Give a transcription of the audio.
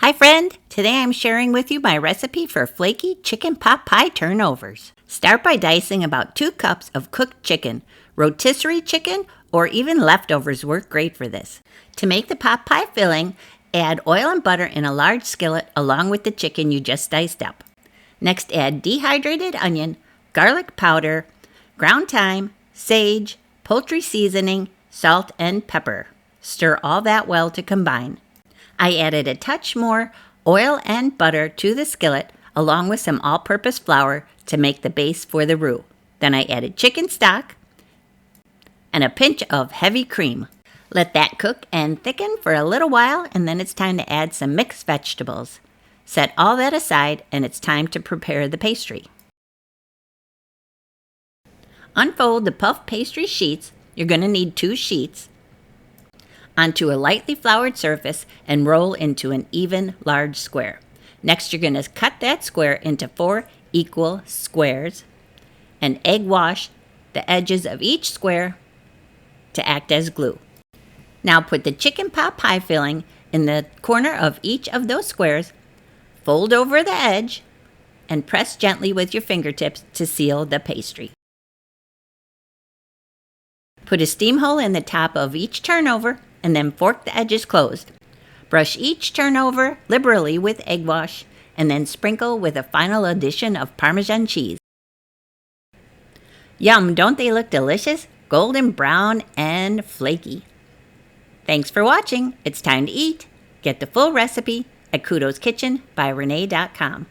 Hi friend, today I'm sharing with you my recipe for flaky chicken pot pie turnovers. Start by dicing about 2 cups of cooked chicken. Rotisserie chicken or even leftovers work great for this. To make the pot pie filling, add oil and butter in a large skillet along with the chicken you just diced up. Next add dehydrated onion, garlic powder, ground thyme, sage, poultry seasoning, salt, and pepper. Stir all that well to combine. I added a touch more oil and butter to the skillet along with some all-purpose flour to make the base for the roux. Then I added chicken stock and a pinch of heavy cream. Let that cook and thicken for a little while, and then it's time to add some mixed vegetables. Set all that aside and it's time to prepare the pastry. Unfold the puff pastry sheets. You're going to need 2 sheets onto a lightly floured surface and roll into an even large square. Next, you're going to cut that square into 4 equal squares and egg wash the edges of each square to act as glue. Now put the chicken pot pie filling in the corner of each of those squares, fold over the edge, and press gently with your fingertips to seal the pastry. Put a steam hole in the top of each turnover and then fork the edges closed. Brush each turnover liberally with egg wash and then sprinkle with a final addition of Parmesan cheese. Yum, don't they look delicious? Golden brown and flaky. Thanks for watching. It's time to eat. Get the full recipe at kudoskitchenbyrenee.com.